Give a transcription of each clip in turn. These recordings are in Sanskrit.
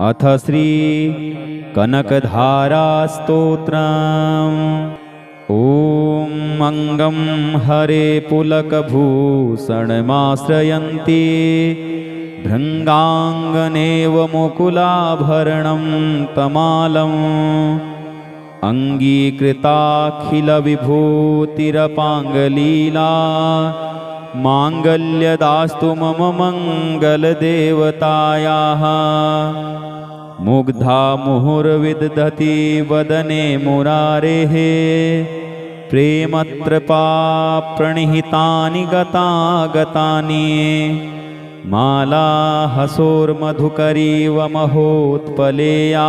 अथ श्री कनकधारास्तोत्रम्। ॐ अङ्गं हरे पुलकभूषणमाश्रयन्ति भृङ्गाङ्गनेव मुकुलाभरणं तमालम् अङ्गीकृताखिलविभूतिरपाङ्गलीला माङ्गल्यदास्तु मम मङ्गलदेवतायाः। मुग्धा मुहुर्विदधति वदने मुरारेः प्रेमत्रपा प्रणिहितानि गतागतानि माला हसोर्मधुकरीव महोत्पलेया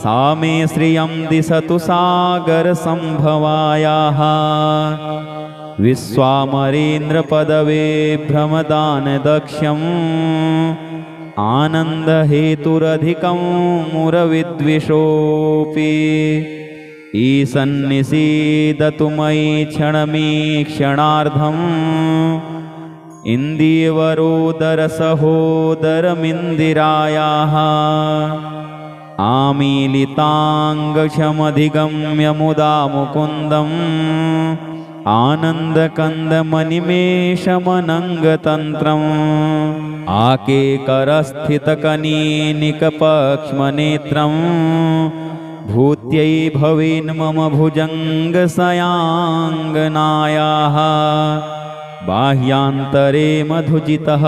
सा मे श्रियं दिशतु सागरसम्भवायाः। विश्वामरेन्द्रपदवे भ्रमदानदक्ष्यम् आनन्दहेतुरधिकं मुरविद्विषोऽपि ईशन्निषीदतु मयि क्षणमीक्षणार्धम् इन्दीवरोदरसहोदरमिन्दिरायाः। आमीलिताङ्गक्षमधिगम्य मुदा मुकुन्दम् आनन्दकन्दमनिमेषमनङ्गतन्त्रम् आकेकरस्थितकनीनिकपक्ष्मनेत्रम् भूत्यै भवेन् मम भुजङ्गशयाङ्गनायाः। बाह्यान्तरे मधुजितः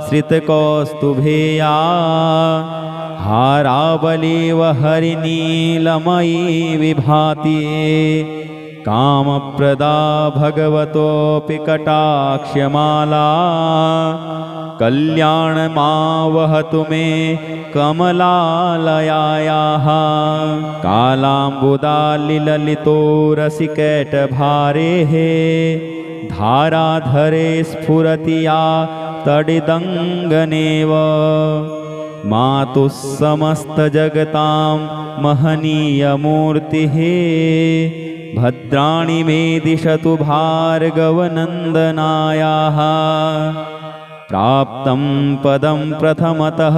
श्रितकौस्तुभेया हारावलीव हरिनीलमयी विभाति कामप्रदा भगवतोऽपि कटाक्षमाला कल्याणमावहतु मे कमलालयायाः। कालाम्बुदालिललितो रसिकैटभारेः धाराधरे स्फुरति या तडिदङ्गनेव मातुः समस्तजगतां महनीयमूर्तिः भद्राणि मे दिशतु भार्गवनन्दनायाः। प्राप्तं पदं प्रथमतः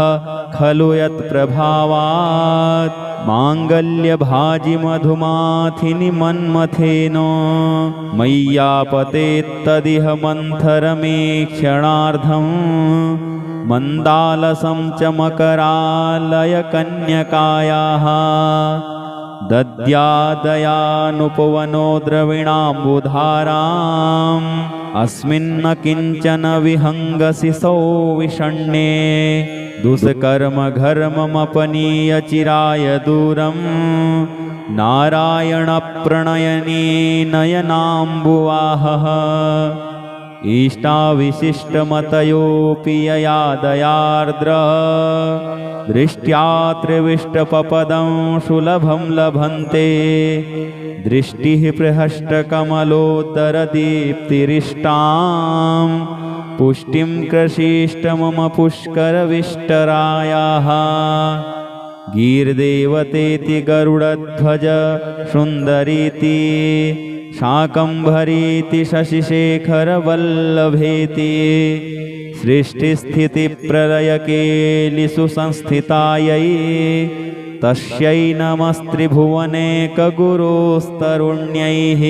खलु यत्प्रभावात् माङ्गल्यभाजिमधुमाथिनि मन्मथेन मय्यापतेत्तदिह मन्थरमेक्षणार्धम् मन्दालसं च मकरालयकन्यकायाः। दद्यादयानुपवनो द्रविणाम्बुधाराम् अस्मिन्न किञ्चन विहङ्गसिसौ विषण्णे दुष्कर्मघर्ममपनीय चिराय दूरम् नारायणप्रणयनी नयनाम्बुवाहः। इष्टाविशिष्टमतयोऽपि यया दयार्द्र दृष्ट्या त्रिविष्टपपदं सुलभं लभन्ते दृष्टिः प्रहष्टकमलोदरदीप्तिरिष्टां पुष्टिं कृषीष्ट मम पुष्करविष्टरायाः। गीर्देवतेति गरुडध्वज सुन्दरीति शाकम्भरीति शशिशेखरवल्लभेति सृष्टिस्थितिप्रलयकेलिषु संस्थितायै तस्यै नमस्त्रिभुवनेकगुरोस्तरुण्यैः।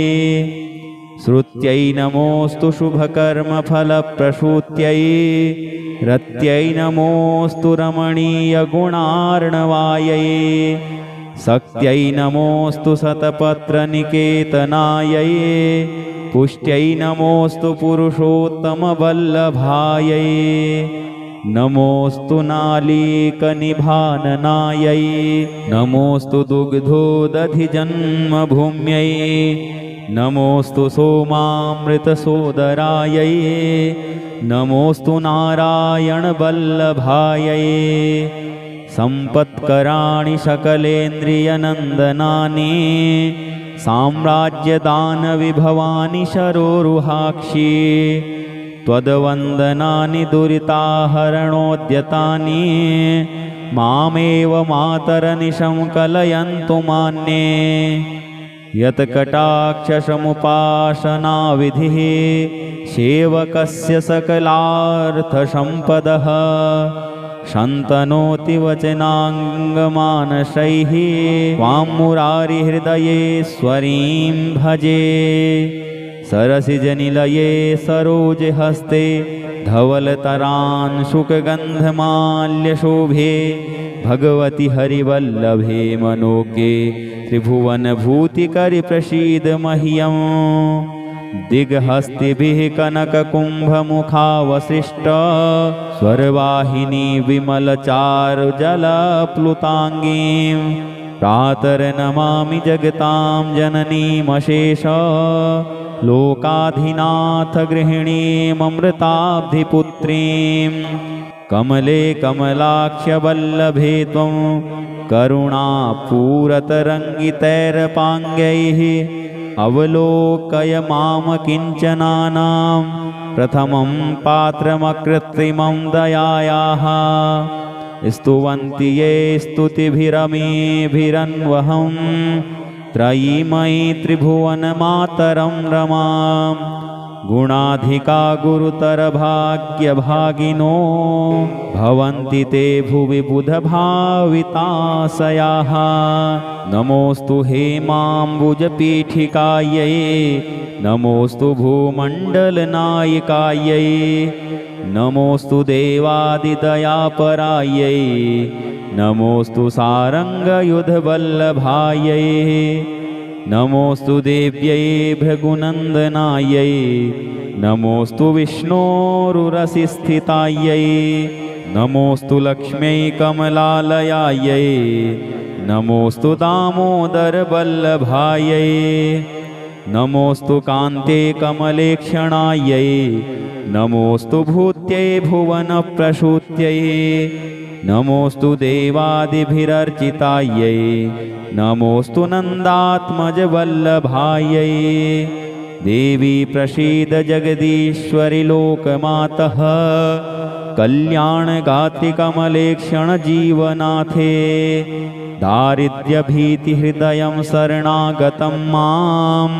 श्रुत्यै नमोऽस्तु शुभकर्मफलप्रसूत्यै रत्यै नमोऽस्तु रमणीयगुणार्णवायै शक्त्यै नमोऽस्तु शतपत्रनिकेतनायै पुष्ट्यै नमोऽस्तु पुरुषोत्तमवल्लभायै नमोऽस्तु नालीकनिभाननायै नमोऽस्तु दुग्धोदधिजन्मभूम्यै नमोऽस्तु सोमामृतसोदरायै नमोऽस्तु नारायणवल्लभायै। सम्पत्कराणि सकलेन्द्रियनन्दनानि साम्राज्यदानविभवानि शरोरुहाक्षी त्वद्वन्दनानि दुरिताहरणोद्यतानि मामेव मातरनिशं कलयन्तु मान्ये। यत्कटाक्षसमुपासनाविधिः सेवकस्य सकलार्थसम्पदः शन्तनोति वचनाङ्गमानसैः त्वां मुरारिहृदयेश्वरीं भजे। सरसिजनिलये सरोजहस्ते धवलतरांशुकगन्धमाल्यशोभे भगवति हरिवल्लभे मनोज्ञे त्रिभुवनभूतिकरि प्रसीद मह्यम्। दिग्हस्तिभिः कनककुम्भमुखावसृष्ट स्वरवाहिनी विमलचारुजलप्लुताङ्गीं प्रातर्नमामि जगतां जननीमशेष लोकाधिनाथ गृहिणीममृताब्धिपुत्रीं। कमले कमलाक्ष्यवल्लभे त्वं करुणापूरतरङ्गितैरपाङ्गैः अवलोकय माम किञ्चनानां प्रथमं पात्रमकृत्रिमं दयायाः। स्तुवन्ति ये स्तुतिभिरमेभिरन्वहं त्रयीमयी त्रिभुवनमातरं रमां। गुणाधिका गुरुतरभाग्यभागिनो भवन्ति ते भुवि बुधभाविताशयाः। नमोऽस्तु हेमाम्बुजपीठिकायै नमोऽस्तु भूमण्डलनायिकायै नमोऽस्तु देवादिदयापरायै नमोऽस्तु सारङ्गयुधवल्लभायै नमोऽस्तु देव्यै भृगुनन्दनायै नमोऽस्तु विष्णोरुरसिस्थितायै नमोऽस्तु लक्ष्म्यै कमलालयायै नमोऽस्तु दामोदरवल्लभायै नमोऽस्तु कान्ते कमलेक्षणायै नमोऽस्तु भूत्यै भुवनप्रसूत्यै नमोऽस्तु देवादिभिरर्चितायै नमोऽस्तु नन्दात्मजवल्लभायै। देवी प्रसीद जगदीश्वरि लोकमातः कल्याणगात्रि कमलेक्षणजीवनाथे दारिद्र्यभीतिहृदयं शरणागतं माम्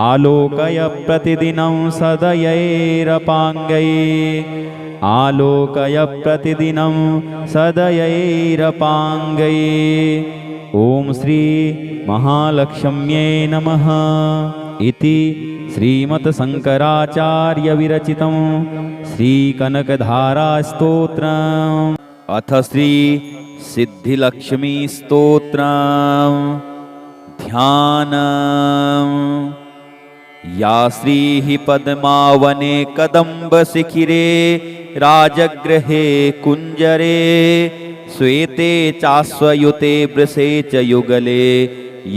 आलोकय प्रतिदिनं सदयैरपाङ्गै आलोकय प्रतिदिनं सदयैरपाङ्गै। ॐ श्री महालक्ष्म्यै नमः इति श्रीमत्शङ्कराचार्यविरचितं श्रीकनकधारास्तोत्रम्। अथ श्री सिद्धिलक्ष्मीस्तोत्रम्। ध्यानम्। या श्रीः पद्मावने कदम्बशिखिरे राजगृहे कुञ्जरे श्वेते चाश्वयुते वृषे च युगले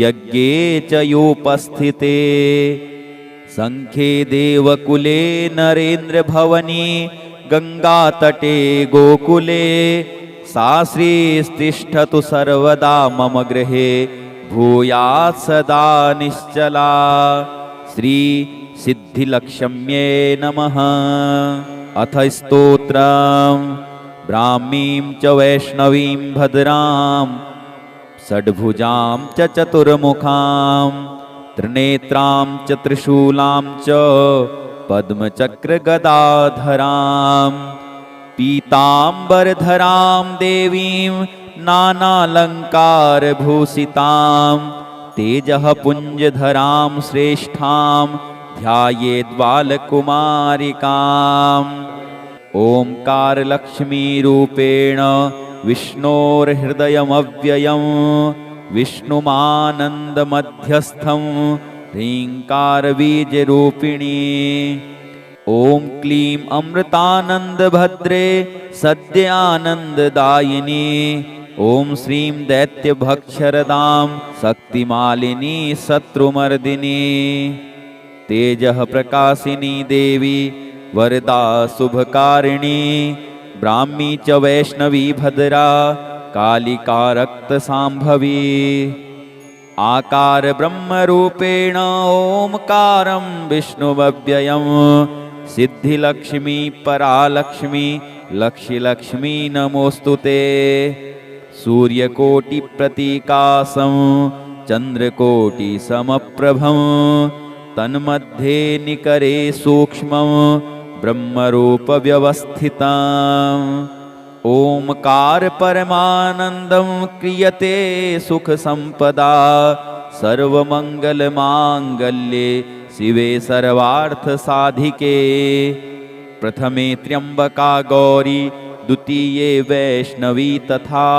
यज्ञे च योपस्थिते शङ्खे देवकुले नरेन्द्रभवनी गङ्गातटे गोकुले सा श्रीस्तिष्ठतु सर्वदा मम गृहे भूयात् सदा निश्चला। श्री सिद्धिलक्ष्म्यै नमः। अथ स्तोत्रम्। ब्राह्मीं च वैष्णवीं भद्रां षड्भुजां च चतुर्मुखां त्रिनेत्रां च त्रिशूलां च पद्मचक्रगदाधरां पीताम्बरधरां देवीं नानालङ्कारभूषितां तेजः पुञ्जधरां श्रेष्ठां ध्यायेद्बालकुमारिकाम्। ओंकारलक्ष्मीरूपेण विष्णोर्हृदयमव्ययं विष्णुमानन्दमध्यस्थं ह्रीङ्कारबीजरूपिणी। ॐ क्लीं अमृतानन्दभद्रे सद्यानन्ददायिनी। ॐ श्रीं दैत्यभक्षरदां शक्तिमालिनी शत्रुमर्दिनी। तेजः प्रकाशिनी देवी वरदा शुभकारिणी ब्राह्मी च वैष्णवी भद्रा कालिका रक्तसाम्भवी। आकार ब्रह्मरूपेण ओंकारं विष्णुमव्ययं सिद्धिलक्ष्मी परालक्ष्मी लक्ष्मीलक्ष्मी नमोस्तुते। सूर्यकोटिप्रतीकासं चन्द्रकोटिसमप्रभं तन्मध्ये निकरे सूक्ष्मं ब्रह्मरूपव्यवस्थितं। ओमकार परमानन्दं क्रियते सुखसम्पदा सर्वमङ्गलमाङ्गल्ये शिवे सर्वार्थसाधिके। प्रथमे त्र्यम्बका गौरी द्वितीये वैष्णवी तथा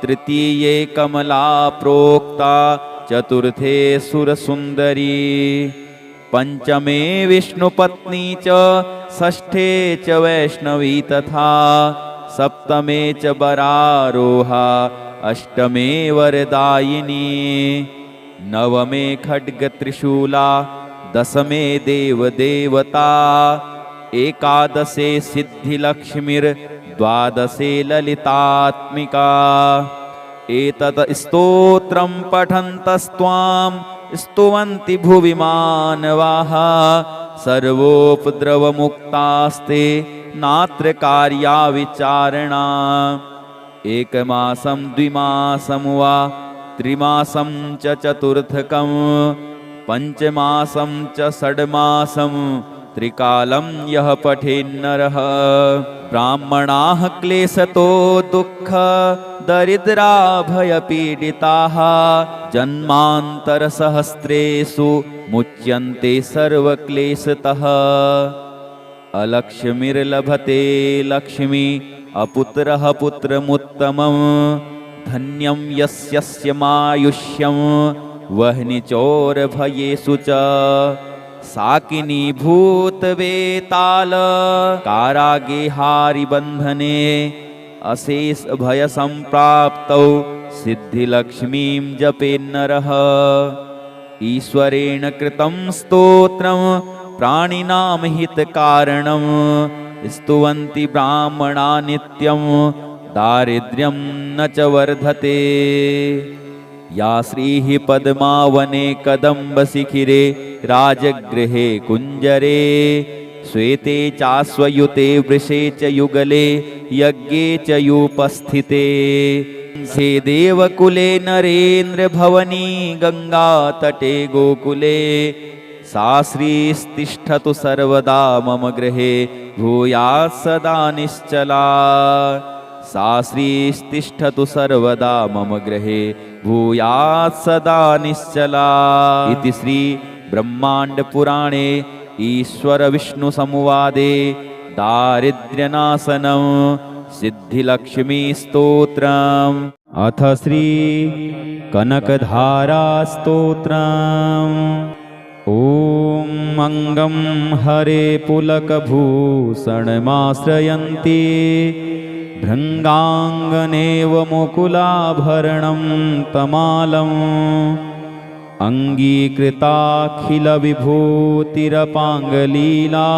तृतीये कमला प्रोक्ता चतुर्थे सुरसुन्दरी पंचमे विष्णुपत्नी च षष्ठे च वैष्णवी तथा सप्तमे च वरारोहा अष्टमे वरदायिनी नवमे खड्गत्रिशूला दशमे देवदेवता एकादशे सिद्धिलक्ष्मीर्द्वादशे ललितात्मिका। एतत् स्तोत्रं पठन्तस्त्वां स्तुवन्ति भुवि मानवाः सर्वोपद्रवमुक्तास्ते नात्र कार्या विचारणा। एकमासं द्विमासं वा त्रिमासं च चतुर्थकं पञ्चमासं च षड्मासं त्रिकालं यः पठेन्नरः। ब्राह्मणाः क्लेशतो दुःख दरिद्रा भयपीडिताः जन्मान्तरसहस्रेषु मुच्यन्ते सर्वक्लेशतः। अलक्ष्मीर्लभते लक्ष्मी अपुत्रः पुत्रमुत्तमं धन्यं यस्य मायुष्यं वह्निचोरभयेषु च। साकिनी भूतवेताल कारागे हारिबन्धने अशेष भयसम्प्राप्तौ सिद्धिलक्ष्मीं जपेन्नरः। ईश्वरेण कृतं स्तोत्रं प्राणिनां हितकारणं स्तुवन्ति ब्राह्मणा नित्यं दारिद्र्यं न च वर्धते। या श्रीः पद्मावने कदम्बशिखिरे राजगृहे कुञ्जरे श्वेते चाश्वयुते वृषे च युगले यज्ञे च युपस्थिते। हे देवकुले नरेन्द्रभवनी गङ्गातटे गोकुले सा श्रीस्तिष्ठतु सर्वदा मम गृहे भूयात् सदा निश्चला। सा श्रीस्तिष्ठतु सर्वदा मम गृहे भूयात् सदा निश्चला। इति श्री ब्रह्माण्डपुराणे ईश्वरविष्णुसंवादे दारिद्र्यनाशनं सिद्धिलक्ष्मीस्तोत्रम्। अथ श्री कनकधारास्तोत्रम्। ॐ अङ्गं हरे पुलकभूषणमाश्रयन्ति भृङ्गाङ्गनेव मुकुलाभरणं तमालम् अङ्गीकृताखिलविभूतिरपाङ्गलीला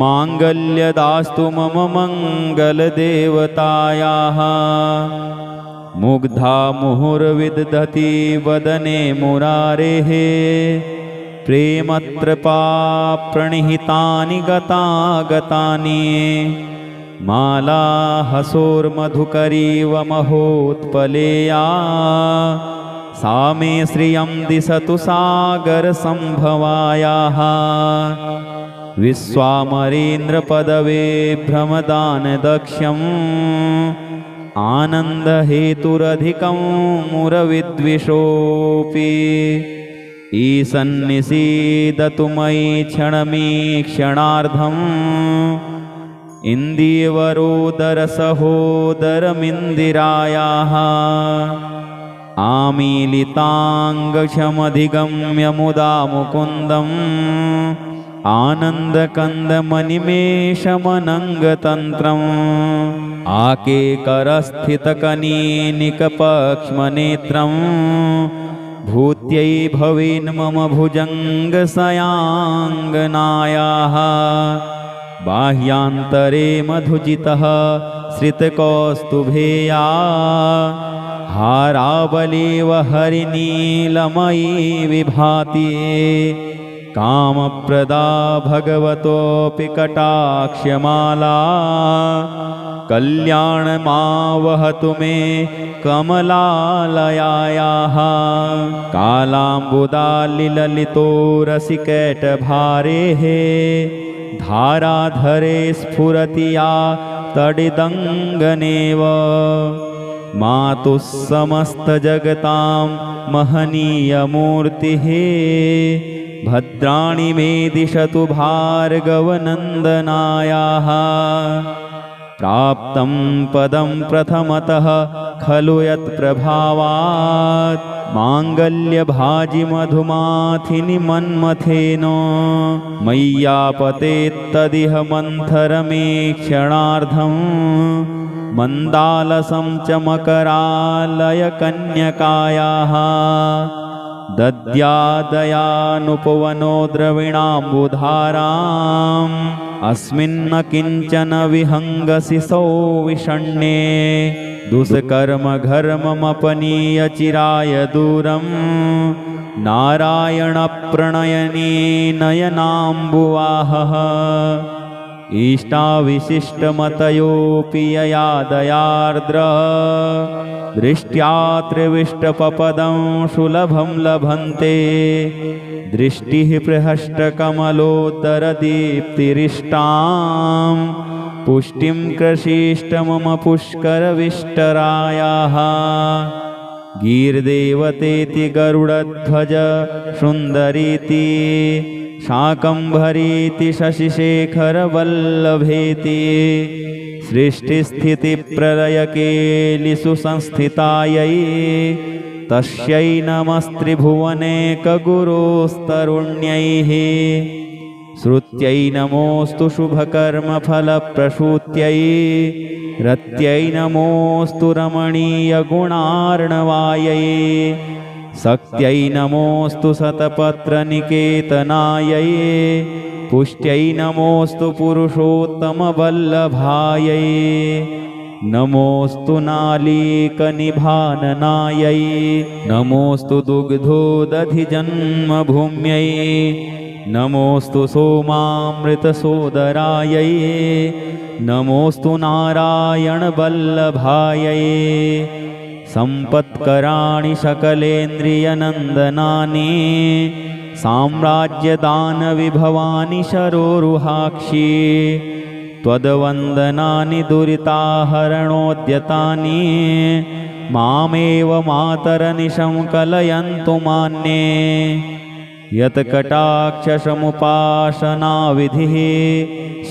माङ्गल्यदास्तु मम मङ्गलदेवतायाः। मुग्धा मुहुर्विदधति वदने मुरारेः प्रेमत्रपा प्रणिहितानि गतागतानि माला हसोर्मधुकरीव महोत्पलेया सा मे श्रियं दिशतु सागरसम्भवायाः। विश्वामरेन्द्रपदवे भ्रमदानदक्ष्यम् आनन्दहेतुरधिकं मुरविद्विषोऽपि ईशन्निषीदतु मयि क्षणमीक्षणार्धम् इन्दीवरोदरसहोदरमिन्दिरायाः। आमीलिताङ्गक्षमधिगम्य मुदा मुकुन्दम् आनन्दकन्दमनिमेषमनङ्गतन्त्रम् आकेकरस्थितकनीनिकपक्ष्मनेत्रम् भूत्यै भवेन्मम भुजङ्गशयाङ्गनायाः। बाह्यान्तरे मधुजितः श्रितकौस्तुभेया हारावलीव हरिनीलमयी विभाति कामप्रदा भगवतोऽपि कटाक्षमाला कल्याणमावहतु मे कमलालयायाः। कालाम्बुदालिललितो रसिकैटभारेः धाराधरे स्फुरति या तडिदङ्गनेव मातुः समस्तजगतां महनीयमूर्तिः भद्राणि मे दिशतु भार्गवनन्दनायाः प्राप्तं पदं प्रथमतः खलु यत्प्रभावात् माङ्गल्यभाजिमधुमाथिनि मन्मथेन मय्यापतेत्तदिह मन्थरमे क्षणार्धं मन्दालसं च मकरालयकन्यकायाः दद्यादयानुपवनो द्रविणाम्बुधाराम् अस्मिन्न किञ्चन विहङ्गसि सौविषण्णे दुष्कर्मघर्ममपनीय चिराय दूरं नारायणप्रणयने नयनाम्बुवाहः इष्टाविशिष्टमतयोऽपि यया दयार्द्रः दृष्ट्या त्रिविष्टपपदं सुलभं लभन्ते दृष्टिः प्रहष्टकमलोदरदीप्तिरिष्टां पुष्टिं कृषीष्ट मम पुष्करविष्टरायाः गीर्देवतेति गरुडध्वज सुन्दरीति शाकम्भरीति शशिशेखरवल्लभेति सृष्टिस्थितिप्रलयकेलिषु संस्थितायै तस्यै नमस्त्रिभुवनेकगुरोस्तरुण्यैः श्रुत्यै नमोऽस्तु शुभकर्मफलप्रसूत्यै रत्यै नमोऽस्तु रमणीयगुणार्णवायै शक्त्यै नमोऽस्तु शतपत्रनिकेतनायै पुष्ट्यै नमोऽस्तु पुरुषोत्तमवल्लभायै नमोऽस्तु नालीकनिभाननायै नमोऽस्तु दुग्धोदधिजन्मभूम्यै नमोऽस्तु सोमामृतसोदरायै नमोऽस्तु नारायणवल्लभायै सम्पत्कराणि सकलेन्द्रियनन्दनानि साम्राज्यदानविभवानि शरोरुहाक्षी त्वद्वन्दनानि दुरिताहरणोद्यतानि मामेव मातरनिशं कलयन्तु मान्ये यत्कटाक्षसमुपासनाविधिः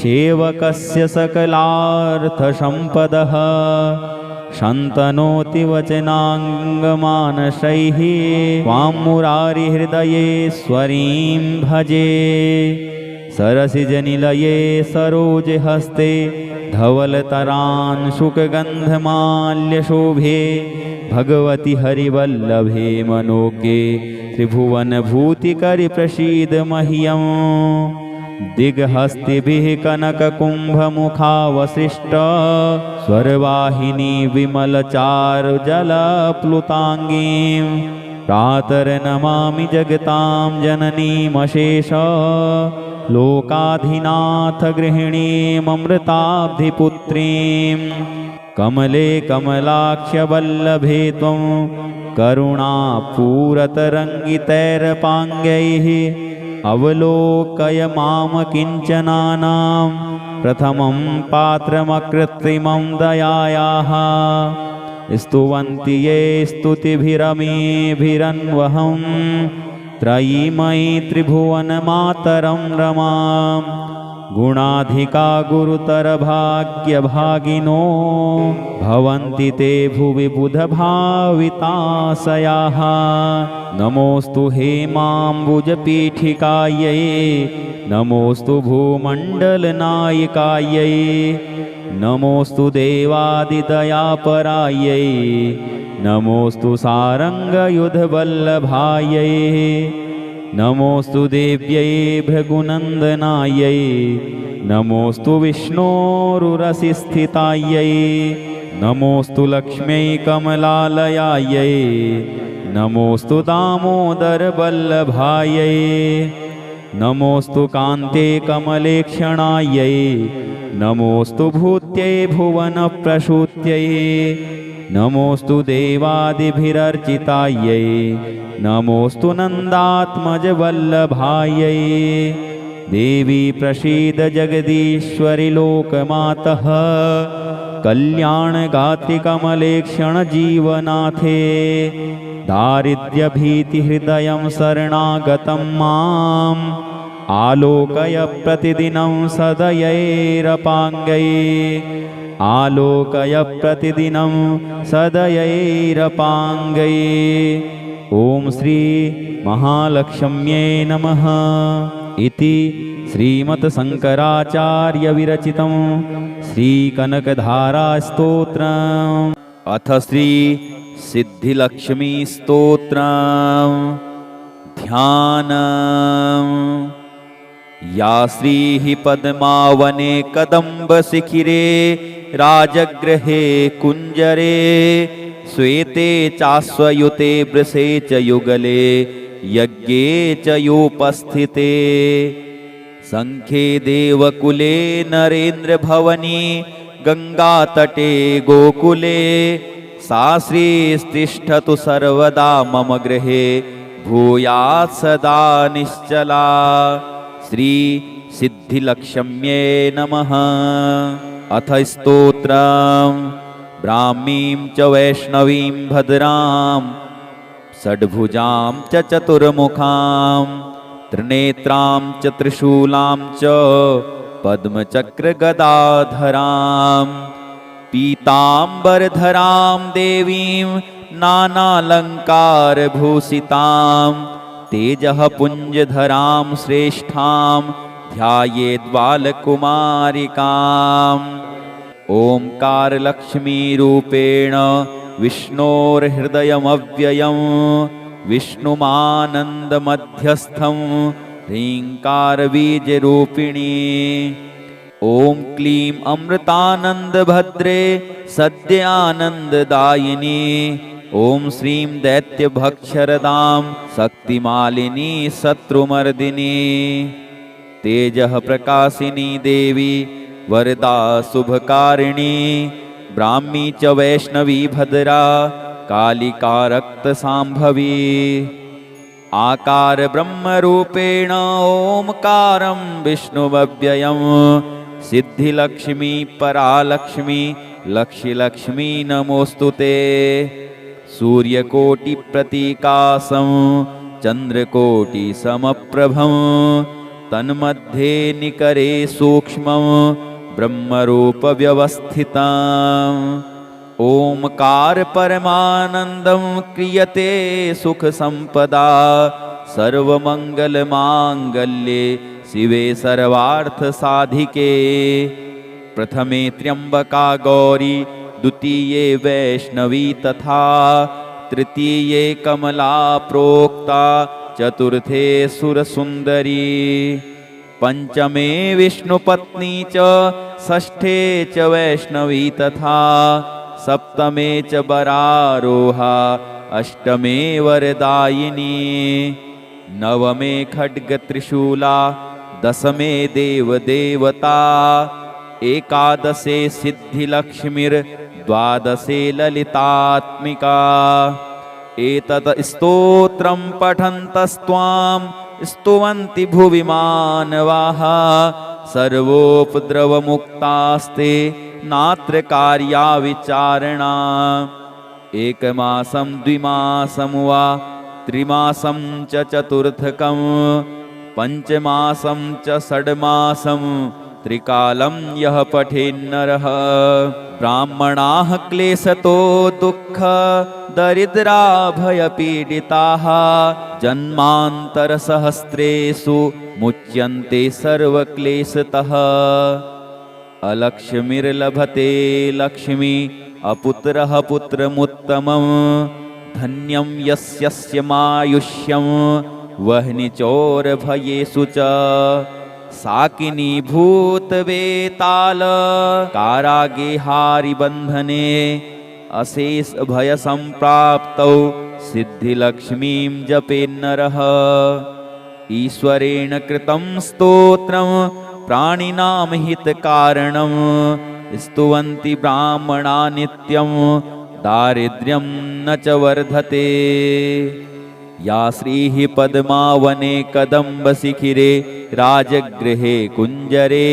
सेवकस्य सकलार्थसम्पदः शन्तनोति वचनाङ्गमानसैः त्वां मुरारिहृदयेश्वरीं भजे सरसिजनिलये सरोजहस्ते धवलतरांशुकगन्धमाल्यशोभे भगवति हरिवल्लभे मनोज्ञे त्रिभुवनभूतिकरि प्रसीद मह्यम् दिग्हस्तिभिः कनककुम्भमुखावशिष्ट स्वरवाहिनी विमलचारुजलप्लुताङ्गीं प्रातर्नमामि जगतां जननीमशेष लोकाधिनाथ गृहिणीममृताब्धिपुत्रीं कमले कमलाक्ष्यवल्लभे त्वं करुणापूरतरङ्गितैरपाङ्गैः अवलोकय माम किञ्चनानां प्रथमं पात्रमकृत्रिमं दयायाः स्तुवन्ति ये स्तुतिभिरमेभिरन्वहं त्रयीमयी त्रिभुवनमातरं रमां गुणाधिका गुरुतरभाग्यभागिनो भवन्ति ते भुवि बुधभाविताशयाः नमोऽस्तु हेमाम्बुजपीठिकायै नमोऽस्तु भूमण्डलनायिकायै नमोऽस्तु देवादिदयापरायै नमोऽस्तु सारङ्गयुधवल्लभायै नमोऽस्तु देव्यै भृगुनन्दनायै नमोऽस्तु विष्णोरुरसिस्थितायै नमोऽस्तु लक्ष्म्यै कमलालयायै नमोऽस्तु दामोदरवल्लभायै नमोऽस्तु कान्ते कमलेक्षणायै नमोऽस्तु भूत्यै भुवनप्रसूत्यै नमोऽस्तु देवादिभिरर्चितायै नमोऽस्तु नन्दात्मजवल्लभायै देवी प्रसीद जगदीश्वरि लोकमातः कल्याणगात्रि कमलेक्षण जीवनाथे दारिद्र्यभीतिहृदयं शरणागतं माम् आलोकय प्रतिदिनं सदयैरपाङ्गै आलोकय प्रतिदिनं सदयैरपाङ्गै। ॐ श्री महालक्ष्म्यै नमः इति श्रीमत्शङ्कराचार्यविरचितं श्रीकनकधारास्तोत्रम् अथ श्री सिद्धिलक्ष्मीस्तोत्रम् ध्यानम्। या श्रीः पद्मावने कदम्बशिखिरे राजगृहे कुञ्जरे श्वेते चाश्वयुते वृषे च युगले यज्ञे च योपस्थिते शङ्खे देवकुले नरेन्द्रभवनी गङ्गातटे गोकुले सा श्रीस्तिष्ठतु सर्वदा मम गृहे भूयात् सदा निश्चला। श्री सिद्धिलक्ष्म्यै नमः। अथ स्तोत्रम् ब्राह्मीं च वैष्णवीं भद्रां षड्भुजां च चतुर्मुखां त्रिनेत्रां च त्रिशूलां च पद्मचक्रगदाधरां पीताम्बरधरां देवीं नानालङ्कारभूषितां तेजः पुञ्जधरां श्रेष्ठां ध्यायेद्बालकुमारिकाम्। ओंकारलक्ष्मीरूपेण विष्णोर्हृदयमव्ययं विष्णुमानन्दमध्यस्थं ह्रीङ्कारबीजरूपिणी। ॐ क्लीं अमृतानन्दभद्रे सद्यानन्ददायिनी। ॐ श्रीं दैत्यभक्षरदां शक्तिमालिनी शत्रुमर्दिनी। तेजः प्रकाशिनी देवी वरदा शुभकारिणी ब्राह्मी च वैष्णवी भद्रा कालिका रक्तसाम्भवी। आकार ब्रह्मरूपेण ओंकारं विष्णुमव्ययं सिद्धिलक्ष्मी परालक्ष्मी लक्ष्मीलक्ष्मी नमोस्तुते। सूर्यकोटिप्रतीकासं चन्द्रकोटिसमप्रभं तन्मध्ये निकरे सूक्ष्मं ब्रह्मरूपव्यवस्थितम्। ओंकार परमानन्दं क्रियते सुखसम्पदा सर्वमङ्गलमाङ्गल्ये शिवे सर्वार्थसाधिके। प्रथमे त्र्यम्बका गौरी द्वितीये वैष्णवी तथा तृतीये कमला प्रोक्ता चतुर्थे सुरसुन्दरी। पंचमे विष्णुपत्नी च षष्ठे च वैष्णवी तथा सप्तमे च वरारोहा अष्टमे वरदायिनी। नवमे खड्गत्रिशूला दशमे देवदेवता एकादशे सिद्धिलक्ष्मीर्द्वादशे ललितात्मिका। एतत् स्तोत्रं पठन्तस्त्वां स्तुवन्ति भुवि मानवाः सर्वोपद्रवमुक्तास्ते नात्र कार्या विचारणा। एकमासं द्विमासं वा त्रिमासं च चतुर्थकं पञ्चमासं च षड्मासं त्रिकालं यः पठेन्नरः। ब्राह्मणाः क्लेशतो दुःख दरिद्रा भयपीडिताः जन्मान्तरसहस्रेषु मुच्यन्ते सर्वक्लेशतः। अलक्ष्मीर्लभते लक्ष्मी अपुत्रः पुत्रमुत्तमं धन्यं यस्य मायुष्यं वह्निचोरभयेषु च। साकिनी भूतवेताल कारागेहारिबन्धने अशेष भयसम्प्राप्तौ सिद्धिलक्ष्मीं जपेन्नरः। ईश्वरेण कृतं स्तोत्रं प्राणिनां हितकारणं स्तुवन्ति ब्राह्मणा नित्यं दारिद्र्यं न च वर्धते। या श्रीः पद्मावने कदम्बशिखिरे राजगृहे कुञ्जरे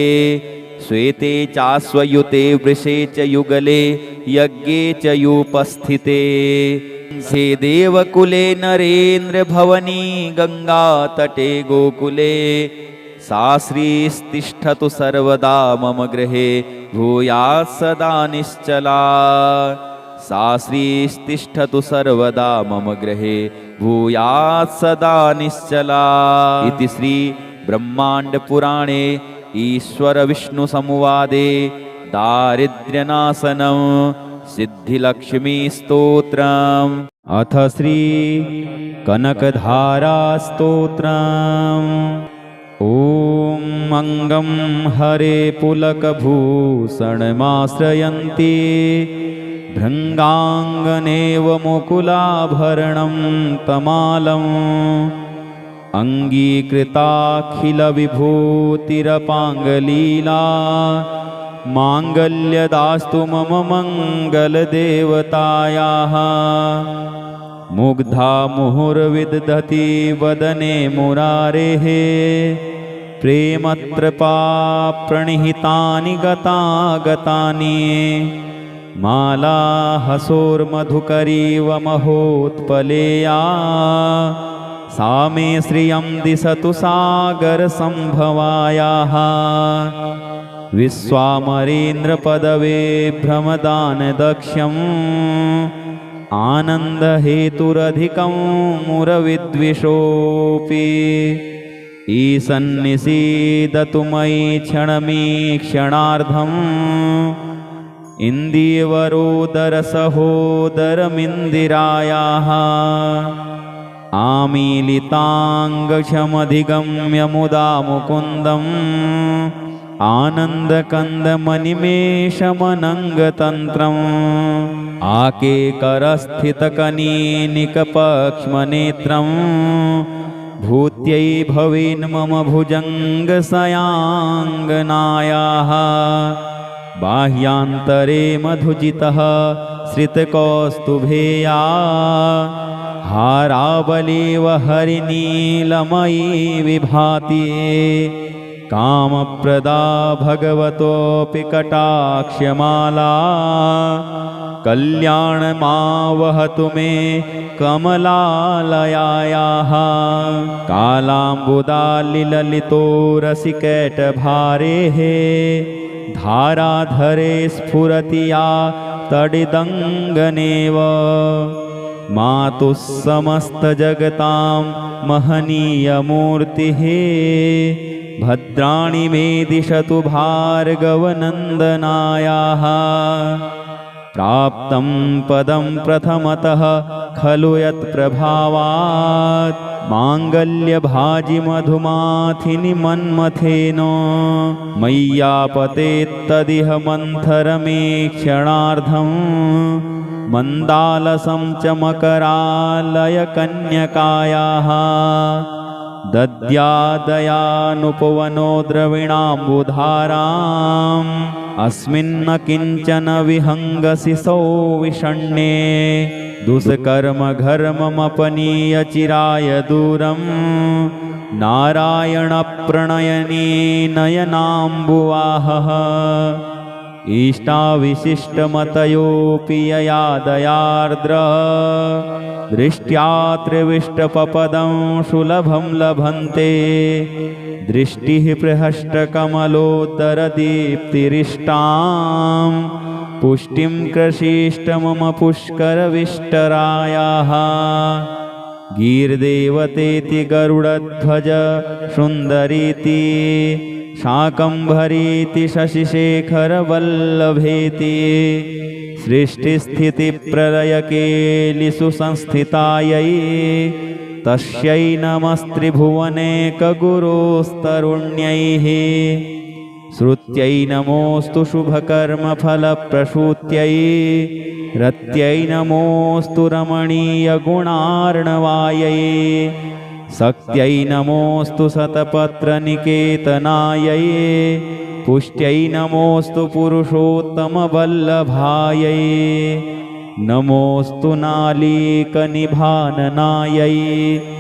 श्वेते चाश्वयुते वृषे च युगले यज्ञे च युपस्थिते हे देवकुले नरेन्द्र भवनी गङ्गातटे गोकुले सा श्रीस्तिष्ठतु सर्वदा मम गृहे भूयात् सदा निश्चला सा श्रीस्तिष्ठतु सर्वदा मम गृहे भूयात् सदा निश्चला इति श्री ब्रह्माण्डपुराणे ईश्वरविष्णुसंवादे दारिद्र्यनाशनं सिद्धिलक्ष्मीस्तोत्रम् अथ श्री कनकधारास्तोत्रम् ॐ अङ्गं हरे पुलकभूषणमाश्रयन्ति भृङ्गाङ्गनेव मुकुलाभरणं तमालम् अङ्गीकृताखिलविभूतिरपाङ्गलीला माङ्गल्यदास्तु मम मङ्गलदेवतायाः मुग्धा मुहुर्विदधति वदने मुरारेः प्रेमत्रपा प्रणिहितानि गतागतानि माला हसोर्मधुकरीव महोत्पलेया सा मे श्रियं दिशतु सागरसम्भवायाः विश्वामरेन्द्रपदवे भ्रमदानदक्ष्यम् आनन्दहेतुरधिकं मुरविद्विषोऽपि ईशन्निषीदतु मयि क्षणमीक्षणार्धम् इन्दीवरोदरसहोदरमिन्दिरायाः आमीलिताङ्गक्षमधिगम्य मुदा मुकुन्दम् आनन्दकन्दमनिमेषमनङ्गतन्त्रम् आकेकरस्थितकनीनिकपक्ष्मनेत्रम् भूत्यै भवेन्मम भुजङ्गशयाङ्गनायाः बाह्यान्तरे मधुजितः श्रितकौस्तुभेया हारावलीव हरिनीलमयी विभाति कामप्रदा भगवतोऽपि कटाक्षमाला कल्याणमावहतु मे कमलालयायाः कालाम्बुदालिललितो रसिकैटभारेः धाराधरे स्फुरति या तडिदङ्गनेव मातुः समस्तजगतां महनीयमूर्तिः भद्राणि मे दिशतु भार्गवनन्दनायाः प्राप्तं पदं प्रथमतः खलु यत्प्रभावात् माङ्गल्यभाजिमधुमाथिनि मन्मथेन मय्यापतेत्तदिह मन्थरमेक्षणार्धम् मन्दालसं च मकरालयकन्यकायाः दद्यादयानुपवनो द्रविणाम्बुधाराम् अस्मिन्न किञ्चन विहङ्गसिसौ विषण्णे दुष्कर्मघर्ममपनीय चिराय दूरम् नारायणप्रणयनी नयनाम्बुवाहः इष्टाविशिष्टमतयोऽपि यया दयार्द्रः दृष्ट्या त्रिविष्टपपदं सुलभं लभन्ते दृष्टिः प्रहष्टकमलोदरदीप्तिरिष्टां पुष्टिं कृषीष्ट मम पुष्करविष्टरायाः गीर्देवतेति गरुडध्वज सुन्दरीति शाकम्भरीति शशिशेखरवल्लभेति सृष्टिस्थितिप्रलयकेलिषु संस्थितायै तस्यै नमस्त्रिभुवनेकगुरोस्तरुण्यैः श्रुत्यै नमोऽस्तु शुभकर्मफलप्रसूत्यै रत्यै नमोऽस्तु रमणीयगुणार्णवायै शक्त्यै नमोऽस्तु शतपत्रनिकेतनायै पुष्ट्यै नमोऽस्तु पुरुषोत्तमवल्लभायै नमोऽस्तु नालीकनिभाननायै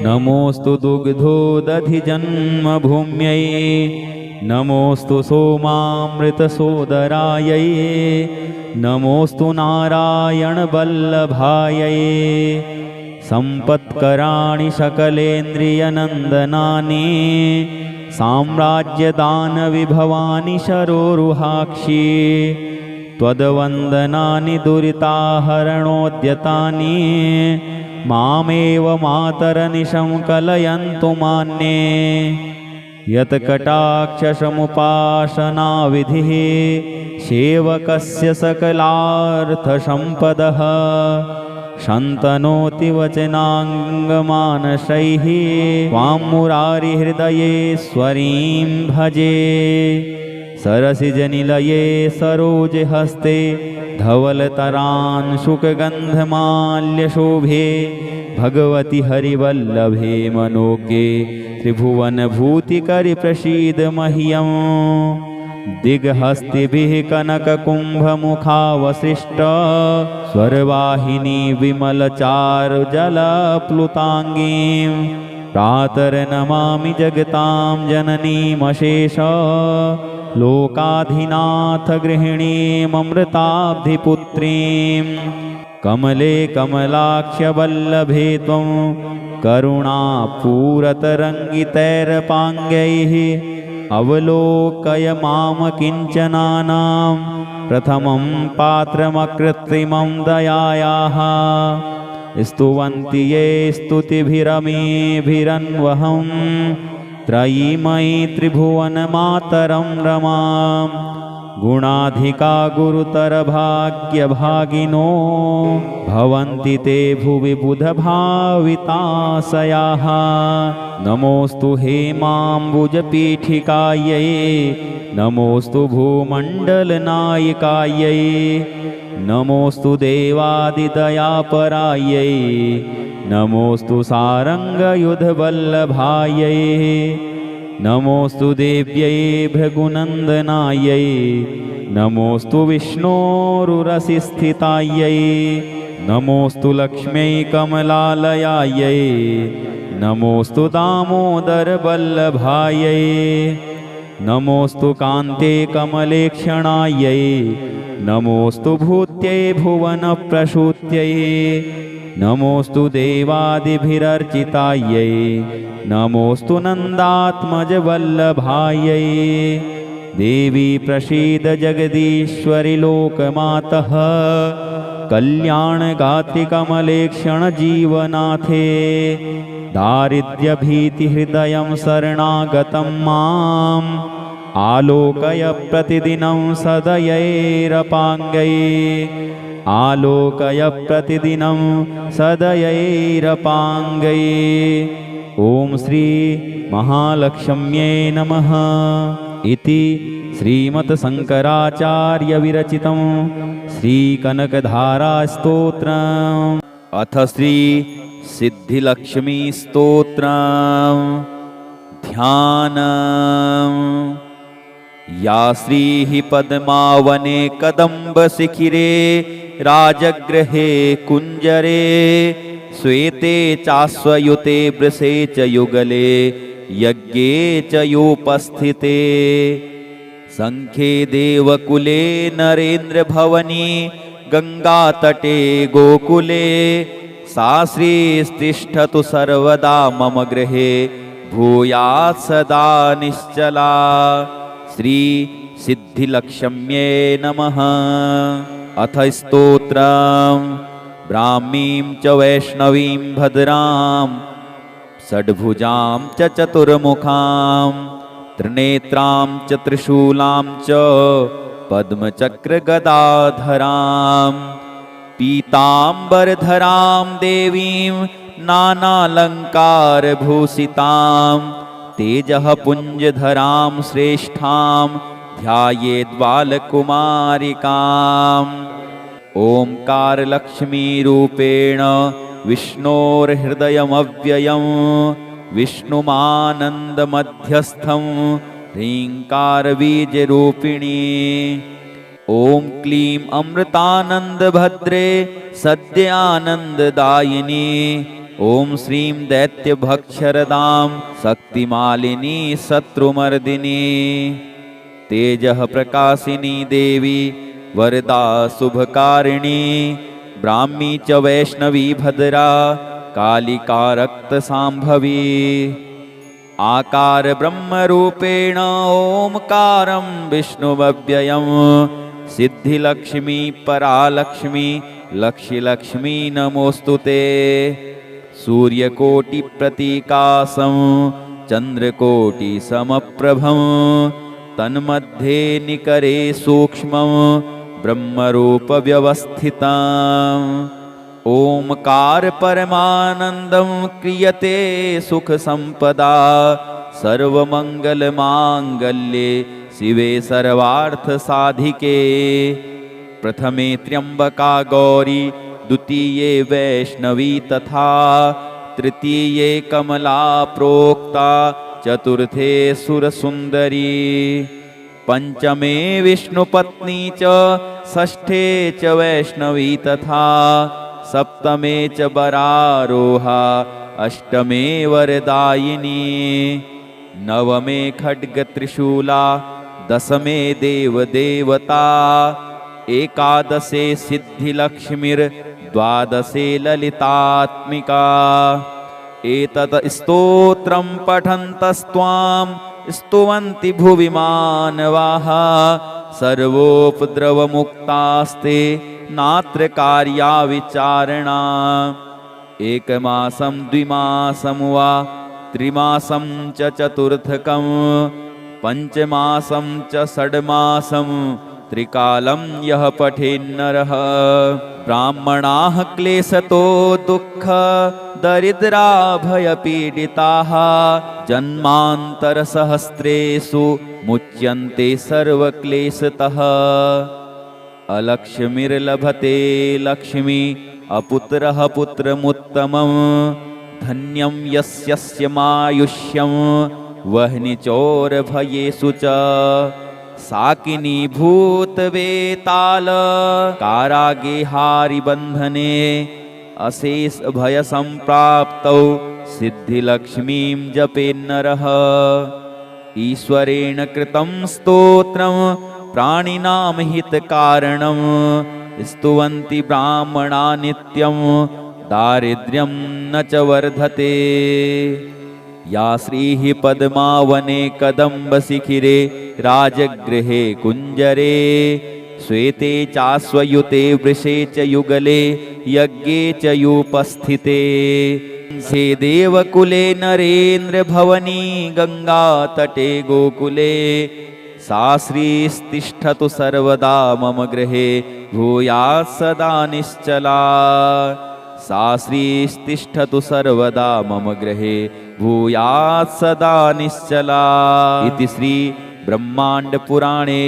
नमोऽस्तु दुग्धोदधिजन्मभूम्यै नमोऽस्तु सोमामृतसोदरायै नमोऽस्तु नारायणवल्लभायै सम्पत्कराणि सकलेन्द्रियनन्दनानि साम्राज्यदानविभवानि शरोरुहाक्षि त्वद्वन्दनानि दुरिताहरणोद्यतानि मामेव मातरनिशं कलयन्तु मान्ये यत्कटाक्षसमुपासनाविधिः सेवकस्य सकलार्थसम्पदः शन्तनोति वचनाङ्गमानसैः त्वां मुरारिहृदयेश्वरीं भजे सरसिजनिलये सरोजहस्ते धवलतरांशुकगन्धमाल्यशोभे भगवति हरिवल्लभे मनोज्ञे त्रिभुवनभूतिकरि प्रसीद मह्यम् दिग्हस्तिभिः कनककुम्भमुखावसृष्ट स्वरवाहिनी विमलचारुजलप्लुताङ्गीं प्रातर्नमामि जगतां जननीमशेष लोकाधिनाथ गृहिणीममृताब्धिपुत्रीं कमले कमलाक्ष्यवल्लभे त्वं करुणापूरतरङ्गितैरपाङ्गैः अवलोकय माम किञ्चनानां प्रथमं पात्रमकृत्रिमं दयायाः स्तुवन्ति ये स्तुतिभिरमेभिरन्वहं त्रयीमयी त्रिभुवनमातरं रमां गुणाधिका गुरुतरभाग्यभागिनो भवन्ति ते भुवि बुधभाविताशयाः नमोऽस्तु हेमाम्बुजपीठिकायै नमोऽस्तु भूमण्डलनायिकायै नमोऽस्तु देवादिदयापरायै नमोऽस्तु सारङ्गयुधवल्लभायै नमोऽस्तु देव्यै भृगुनन्दनायै नमोऽस्तु विष्णोरुरसिस्थितायै नमोऽस्तु लक्ष्म्यै कमलालयायै नमोऽस्तु दामोदरवल्लभायै नमोऽस्तु कान्ते कमलेक्षणायै नमोऽस्तु भूत्यै भुवनप्रसूत्यै नमोऽस्तु देवादिभिरर्चितायै नमोऽस्तु नन्दात्मजवल्लभायै देवी प्रसीद जगदीश्वरि लोकमातः कल्याणगात्रि कमलेक्षणजीवनाथे दारिद्र्यभीतिहृदयं शरणागतं माम् आलोकय प्रतिदिनं सदयैरपाङ्गै आलोकय प्रतिदिनं सदयैरपाङ्गै ॐ श्री महालक्ष्म्यै नमः इति श्रीमत्शङ्कराचार्यविरचितं श्रीकनकधारास्तोत्रम् अथ श्री सिद्धिलक्ष्मीस्तोत्रम् ध्यानम् या श्रीः पद्मावने कदम्बशिखिरे राजगृहे कुञ्जरे श्वेते चाश्वयुते वृषे च युगले यज्ञे च योपस्थिते शङ्खे देवकुले नरेन्द्रभवनी गङ्गातटे गोकुले सा श्रीस्तिष्ठतु सर्वदा मम गृहे भूयात् सदा निश्चला श्री सिद्धिलक्ष्म्यै नमः। अथ स्तोत्रम् ब्राह्मीं च वैष्णवीं भद्रां षड्भुजां च चतुर्मुखां त्रिनेत्रां च त्रिशूलां च पद्मचक्रगदाधरां पीताम्बरधरां देवीं नानालङ्कारभूषितां तेजः पुञ्जधरां श्रेष्ठां ध्यायेद्बालकुमारिकाम् ओंकारलक्ष्मीरूपेण विष्णोर्हृदयमव्ययं विष्णुमानन्दमध्यस्थं ह्रीङ्कारबीजरूपिणी ॐ क्लीं अमृतानन्दभद्रे सद्यानन्ददायिनी ॐ श्रीं दैत्यभक्षरदां शक्तिमालिनी शत्रुमर्दिनी तेजः प्रकाशिनी देवी वरदा शुभकारिणी ब्राह्मी च वैष्णवी भद्रा कालिका रक्तसाम्भवी आकार ब्रह्मरूपेण ओंकारं विष्णुमव्ययं सिद्धिलक्ष्मी परालक्ष्मी लक्ष्मी नमोस्तुते सूर्यकोटिप्रतीकासं चन्द्रकोटिसमप्रभं तन्मध्ये निकरे सूक्ष्मं ब्रह्मरूपव्यवस्थितम् ओंकार परमानन्दं क्रियते सुखसम्पदा सर्वमङ्गलमाङ्गल्ये शिवे सर्वार्थसाधिके प्रथमे त्र्यम्बका गौरी द्वितीये वैष्णवी तथा तृतीये कमला प्रोक्ता चतुर्थे सुरसुन्दरी पंचमे विष्णुपत्नी च षष्ठे च वैष्णवी तथा सप्तमे च वरारोहा अष्टमे वरदायिनी नवमे खड्गत्रिशूला दशमे देवदेवता एकादशे सिद्धिलक्ष्मीर्द्वादशे ललितात्मिका एतत् स्तोत्रं पठन्तस्त्वां स्तुवन्ति भुवि मानवाः सर्वोपद्रवमुक्तास्ते नात्र कार्या विचारणा एकमासं द्विमासं वा त्रिमासं च चतुर्थकं पञ्चमासं च षड्मासं त्रिकालं यः पठेन्नरः ब्राह्मणाः क्लेशतो दुःख दरिद्रा भयपीडिताः जन्मान्तरसहस्रेषु मुच्यन्ते सर्वक्लेशतः अलक्ष्मीर्लभते लक्ष्मी अपुत्रः पुत्रमुत्तमं धन्यं यस्य मायुष्यं वह्निचोरभयेषु च साकिनी भूतवेताल कारागे हारिबन्धने अशेष भयसम्प्राप्तौ सिद्धिलक्ष्मीं जपेन्नरः ईश्वरेण कृतं स्तोत्रं प्राणिनां हितकारणं स्तुवन्ति ब्राह्मणा नित्यं दारिद्र्यं न च वर्धते या श्रीः पद्मावने कदम्बशिखिरे राजगृहे कुञ्जरे श्वेते चाश्वयुते वृषे च युगले यज्ञे च युपस्थिते से देवकुले नरेन्द्रभवनी गङ्गातटे गोकुले सा श्रीस्तिष्ठतु सर्वदा मम गृहे भूयात् सदा निश्चला सा श्रीस्तिष्ठतु सर्वदा मम गृहे भूयात् सदा निश्चला इति श्री ब्रह्माण्डपुराणे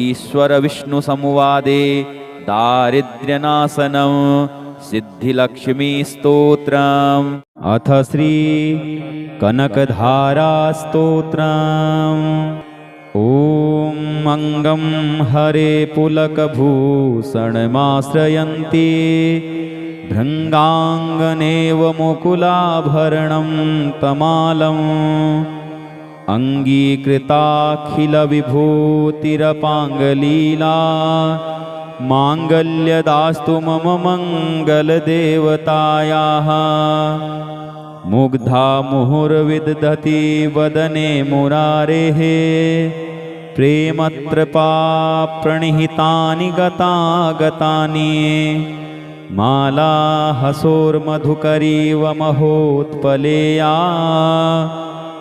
ईश्वरविष्णुसंवादे दारिद्र्यनाशनं सिद्धिलक्ष्मीस्तोत्रम् अथ श्री कनकधारास्तोत्रम् ॐ अङ्गं हरे पुलकभूषणमाश्रयन्ति भृङ्गाङ्गनेव मुकुलाभरणं तमालम् अङ्गीकृताखिलविभूतिरपाङ्गलीला माङ्गल्यदास्तु मम मङ्गलदेवतायाः मुग्धा मुहुर्विदधति वदने मुरारेः प्रेमत्रपा प्रणिहितानि गतागतानि माला हसोर्मधुकरीव महोत्पलेया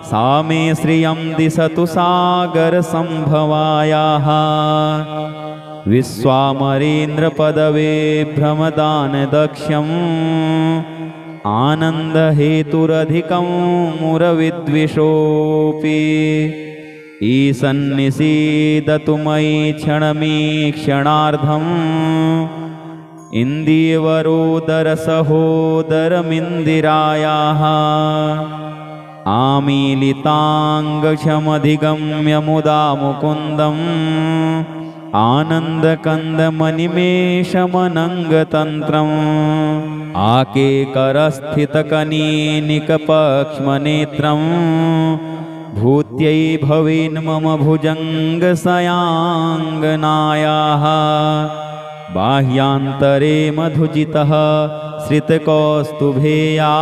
सा मे श्रियं दिशतु सागरसम्भवायाः विश्वामरेन्द्रपदवे भ्रमदानदक्ष्यम् आनन्दहेतुरधिकं मुरविद्विषोऽपि ईशन्निषीदतु मयि क्षणमीक्षणार्धम् इन्दीवरोदरसहोदरमिन्दिरायाः आमीलिताङ्गक्षमधिगम्य मुदा मुकुन्दम् आनन्दकन्दमनिमेषमनङ्गतन्त्रम् आकेकरस्थितकनीनिकपक्ष्मनेत्रम् भूत्यै भवेन् मम भुजङ्गसयाङ्गनायाः बाह्यान्तरे मधुजितः श्रितकौस्तुभेया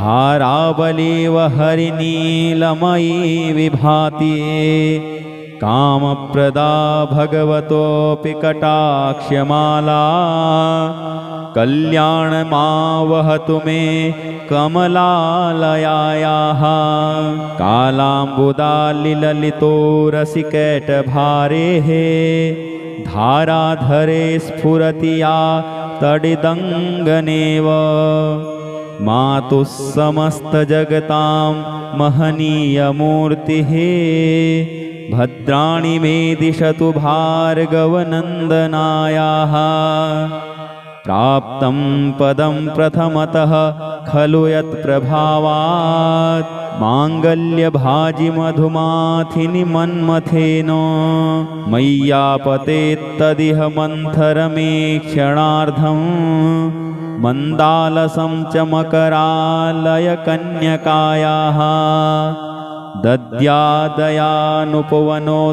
हारावलीव हरिनीलमयी विभाति कामप्रदा भगवतोऽपि कटाक्षमाला कल्याणमावहतु मे कमलालयायाः कालाम्बुदालिललितो रसिकैटभारेः धाराधरे स्फुरति या तडिदङ्गनेव मातुः समस्तजगतां महनीयमूर्तिः भद्राणि मे दिशतु भार्गवनन्दनायाः प्राप्तं पदं प्रथमतः खलु यत्प्रभावात् माङ्गल्यभाजिमधुमाथिनि मन्मथेन मय्यापतेत्तदिह मन्थरमेक्षणार्धम् मन्दालसं च मकरालयकन्यकायाः दद्यादयानुपवनो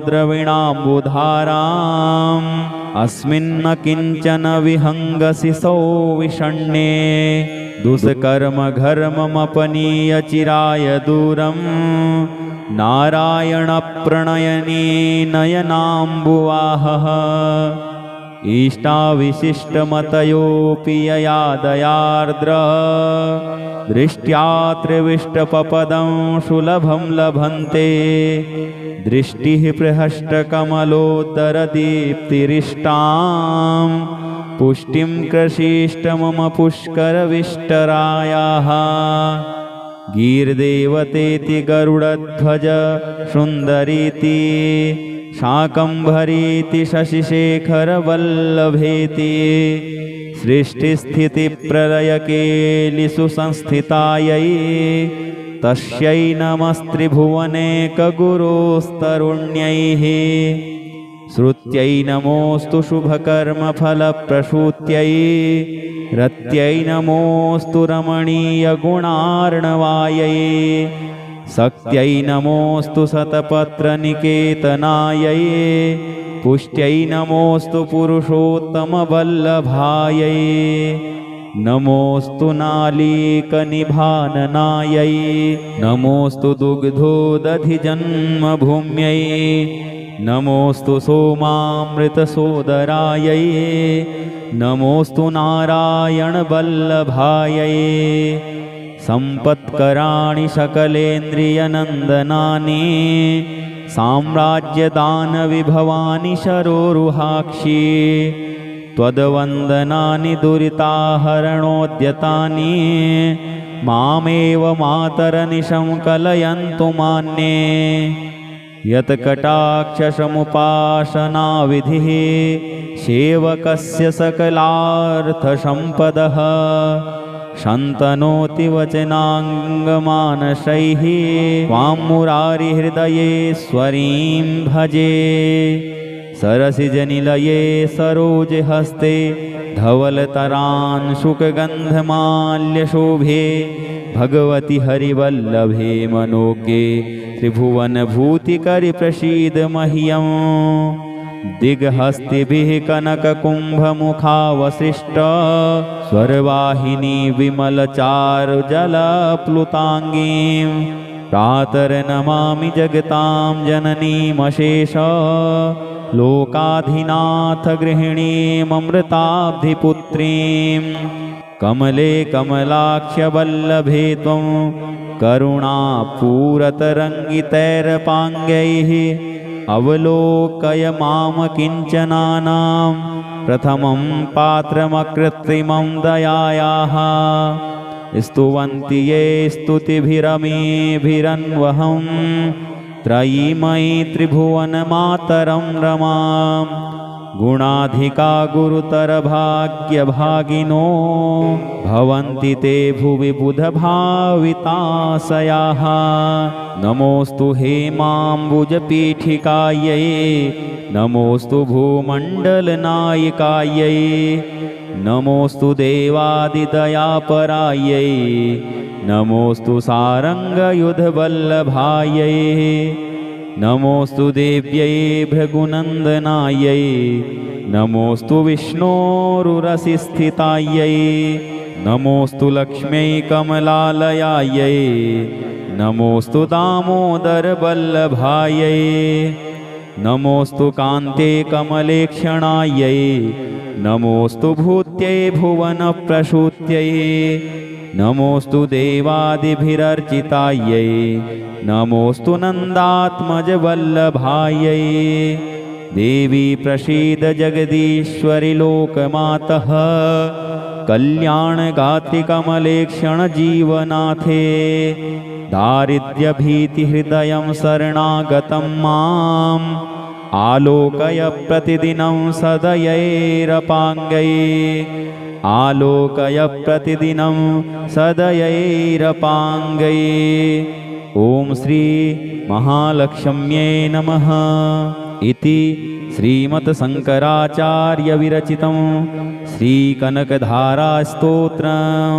द्रविणाम्बुधाराम् अस्मिन्न किञ्चन विहङ्गसि सौविषण्णे दुष्कर्मघर्ममपनीय चिराय दूरम् नारायणप्रणयने नयनाम्बुवाहः इष्टाविशिष्टमतयोऽपि यया दयार्द्र दृष्ट्या त्रिविष्टपपदं सुलभं लभन्ते दृष्टिः प्रहष्टकमलोदरदीप्तिरिष्टां पुष्टिं कृषीष्ट मम पुष्करविष्टरायाः गीर्देवतेति गरुडध्वज सुन्दरीति शाकम्भरीति शशिशेखरवल्लभेति सृष्टिस्थितिप्रलयकेलिषु संस्थितायै तस्यै नमस्त्रिभुवनेकगुरोस्तरुण्यैः श्रुत्यै नमोऽस्तु शुभकर्मफलप्रसूत्यै रत्यै नमोऽस्तु रमणीयगुणार्णवायै शक्त्यै नमोऽस्तु शतपत्रनिकेतनायै पुष्ट्यै नमोऽस्तु पुरुषोत्तमवल्लभायै नमोऽस्तु नालीकनिभाननायै नमोऽस्तु दुग्धोदधिजन्मभूम्यै नमोऽस्तु सोमामृतसोदरायै नमोऽस्तु नारायणवल्लभायै सम्पत्कराणि सकलेन्द्रियनन्दनानि साम्राज्यदानविभवानि शरोरुहाक्षी त्वद्वन्दनानि दुरिताहरणोद्यतानि मामेव मातरनिशं कलयन्तु मान्ये यत्कटाक्षसमुपासनाविधिः सेवकस्य सकलार्थसम्पदः शन्तनोति वचनाङ्गमानसैः त्वां मुरारिहृदयेश्वरीं भजे सरसिजनिलये सरोजहस्ते धवलतरांशुकगन्धमाल्यशोभे भगवति हरिवल्लभे मनोज्ञे त्रिभुवनभूतिकरि प्रसीद मह्यम् दिग्हस्तिभिः कनककुम्भमुखावसृष्ट स्वरवाहिनी विमलचारुजलप्लुताङ्गीं प्रातर्नमामि जगतां जननीमशेष लोकाधिनाथ गृहिणीममृताब्धिपुत्रीं कमले कमलाक्ष्यवल्लभे त्वं करुणापूरतरङ्गितैरपाङ्गैः अवलोकय माम किञ्चनानां प्रथमं पात्रमकृत्रिमं दयायाः स्तुवन्ति ये स्तुतिभिरमेभिरन्वहं त्रयीमयी त्रिभुवनमातरं रमां गुणाधिका गुरुतरभाग्यभागिनो भवन्ति ते भुवि बुधभाविताशयाः नमोऽस्तु हेमाम्बुजपीठिकायै नमोऽस्तु भूमण्डलनायिकायै नमोऽस्तु देवादिदयापरायै नमोऽस्तु सारङ्गयुधवल्लभायै नमोऽस्तु देव्यै भृगुनन्दनायै नमोऽस्तु विष्णोरुरसिस्थितायै नमोऽस्तु लक्ष्म्यै कमलालयायै नमोऽस्तु दामोदरवल्लभायै नमोऽस्तु कान्ते कमलेक्षणायै नमोऽस्तु भूत्यै भुवनप्रसूत्यै नमोऽस्तु देवादिभिरर्चितायै नमोऽस्तु नन्दात्मजवल्लभायै देवी प्रसीद जगदीश्वरि लोकमातः कल्याणगात्रि कमलेक्षणजीवनाथे दारिद्र्यभीतिहृदयं शरणागतं माम् आलोकय प्रतिदिनं सदयैरपाङ्गै आलोकय प्रतिदिनं सदयैरपाङ्गै ॐ श्री महालक्ष्म्यै नमः इति श्रीमत्शङ्कराचार्यविरचितं श्रीकनकधारास्तोत्रम्।